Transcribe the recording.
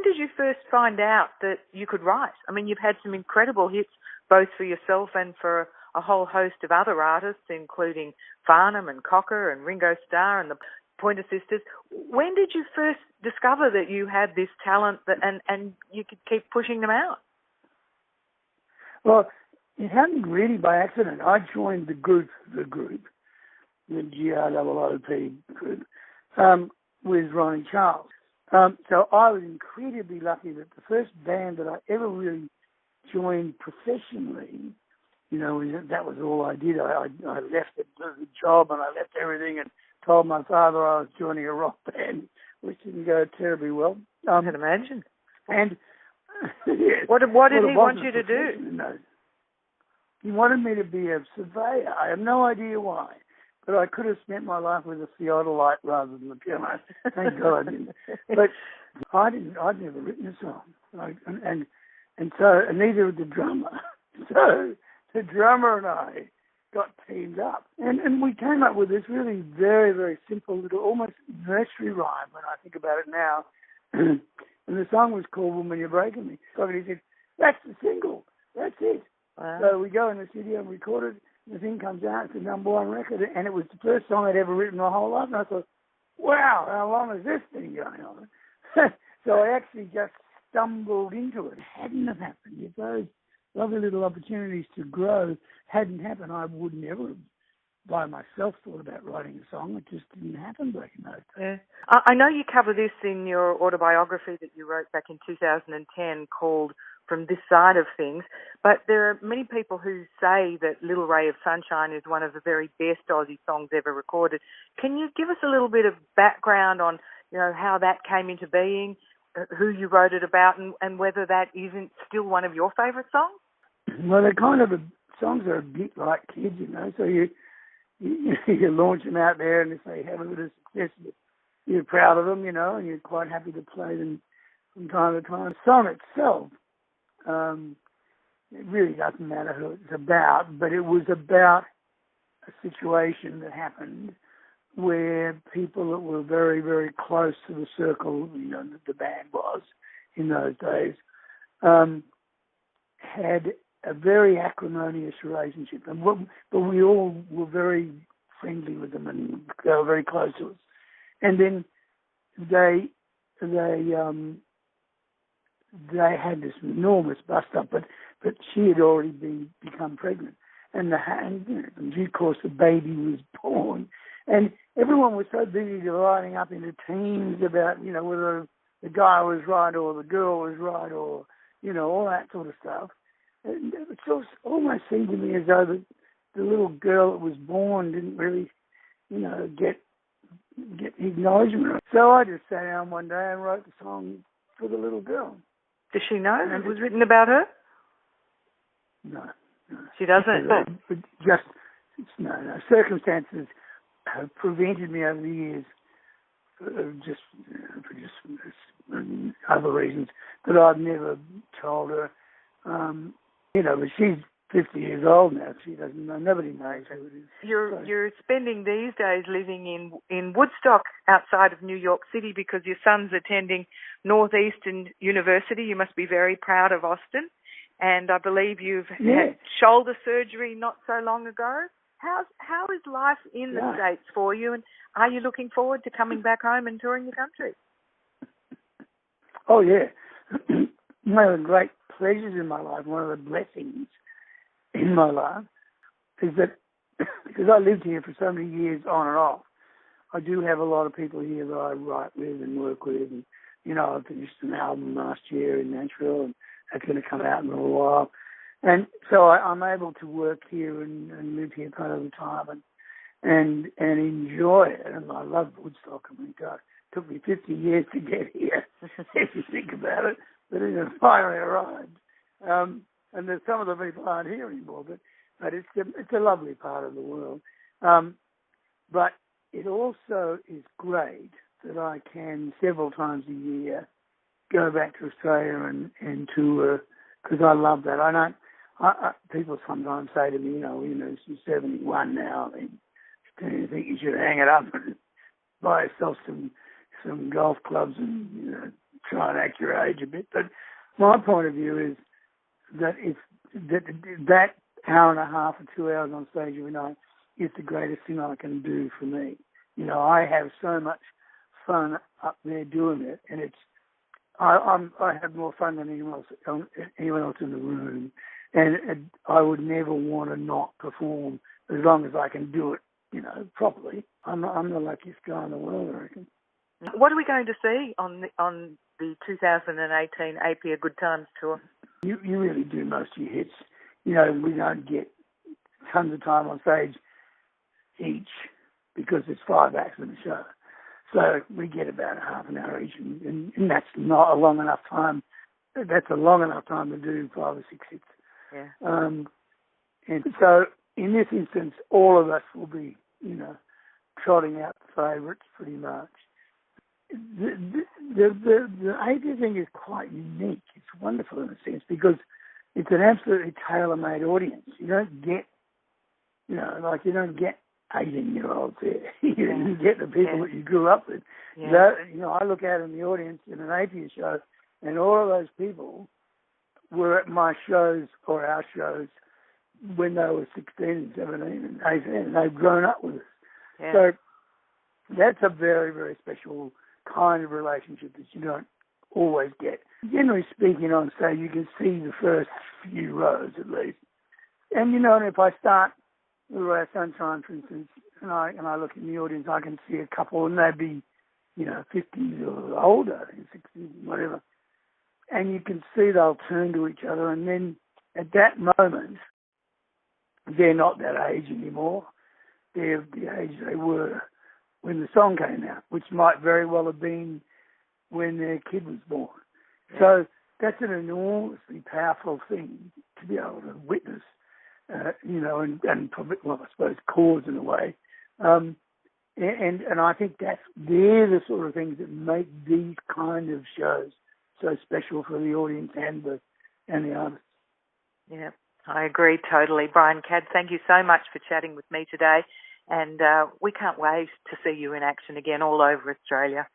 did you first find out that you could write? I mean, you've had some incredible hits, both for yourself and for a whole host of other artists, including Farnham and Cocker and Ringo Starr and the Pointer Sisters. When did you first discover that you had this talent and you could keep pushing them out? Well, it happened really by accident. I joined the Groop, the GROOP group, with Ronnie Charles. So I was incredibly lucky that the first band that I ever really joined professionally, that was all I did. I left the job and I left everything and told my father I was joining a rock band, which didn't go terribly well. I can imagine. And yes, what did he want you to do? He wanted me to be a surveyor. I have no idea why, but I could have spent my life with a theodolite rather than a piano. Thank God I didn't. But I'd never written a song, and neither did the drummer. So the drummer and I got teamed up, and we came up with this really very, very simple little, almost nursery rhyme when I think about it now. And the song was called "Woman, You're Breaking Me." So he said, "That's the single. That's it." Wow. So we go in the studio and record it. The thing comes out. It's a #1 record, and it was the first song I'd ever written my whole life. And I thought, "Wow, how long has this been going on?" So I actually just stumbled into it. It hadn't have happened. If those lovely little opportunities to grow hadn't happened, I would never have by myself thought about writing a song. It just didn't happen back in those days. Yeah. I know you cover this in your autobiography that you wrote back in 2010 called From This Side of Things, but there are many people who say that Little Ray of Sunshine is one of the very best Aussie songs ever recorded. Can you give us a little bit of background on, how that came into being, who you wrote it about, and whether that isn't still one of your favourite songs? Well, they're kind of songs are a bit like kids, so you launch them out there, and if they have a bit of success, you're proud of them, and you're quite happy to play them from time to time. The song itself, it really doesn't matter who it's about, but it was about a situation that happened where people that were very, very close to the circle, that the band was in those days, had a very acrimonious relationship, but we all were very friendly with them, and they were very close to us. And then they had this enormous bust up, but she had already become pregnant, and in due course the baby was born, and everyone was so busy dividing up into teams about whether the guy was right or the girl was right or all that sort of stuff. It almost seemed to me as though the little girl that was born didn't really, get acknowledgement. So I just sat down one day and wrote the song for the little girl. Does she know it was written about her? No. She doesn't? No. Circumstances have prevented me over the years, for just other reasons, that I've never told her. But she's 50 years old now. She doesn't know. Nobody knows who it is. You're spending these days living in Woodstock outside of New York City because your son's attending Northeastern University. You must be very proud of Austin. And I believe you've had shoulder surgery not so long ago. How is life in the States for you? And are you looking forward to coming back home and touring the country? Oh, yeah. One of the great pleasures in my life, one of the blessings in my life, is that because I lived here for so many years on and off, I do have a lot of people here that I write with and work with. And, I finished an album last year in Nashville, and that's going to come out in a little while. And so I'm able to work here and live here part of the time and enjoy it. And I love Woodstock. I mean, God, it took me 50 years to get here, if you think about it. But it finally arrived. And there's some of the people aren't here anymore, but it's a lovely part of the world. But it also is great that I can several times a year go back to Australia and tour, because I love that. People sometimes say to me, she's 71 now. I mean, do you think you should hang it up and buy yourself some golf clubs and try and act your age a bit. But my point of view is that that hour and a half or 2 hours on stage every night is the greatest thing I can do for me. I have so much fun up there doing it, and I have more fun than anyone else in the room, and I would never want to not perform as long as I can do it, properly. I'm the luckiest guy in the world, I reckon. What are we going to see on the 2018 APIA Good Times tour? You really do most of your hits. We don't get tons of time on stage each because there's 5 acts in the show. So we get about a half an hour each, and that's not a long enough time. That's a long enough time to do 5 or 6 hits. Yeah. And so in this instance, all of us will be, trotting out the favourites pretty much. The APIA thing is quite unique. It's wonderful in a sense because it's an absolutely tailor-made audience. You don't get, you don't get 18-year-olds there. You get the people that you grew up with. Yeah. I look out in the audience in an APIA show, and all of those people were at my shows or our shows when they were 16 and 17 and 18, and they've grown up with us. Yeah. So that's a very, very special kind of relationship that you don't always get. Generally speaking, on stage, you can see the first few rows at least. And, if I start Little Ray of Sunshine, for instance, and I look in the audience, I can see a couple, and they'd be, 50s or older, 60s, whatever. And you can see they'll turn to each other, and then at that moment, they're not that age anymore. They're the age they were when the song came out, which might very well have been when their kid was born. Yeah. So that's an enormously powerful thing to be able to witness, and probably, I suppose, cause in a way. And I think they're the sort of things that make these kind of shows so special for the audience and the artists. Yeah, I agree totally. Brian CADD, thank you so much for chatting with me today. And we can't wait to see you in action again all over Australia.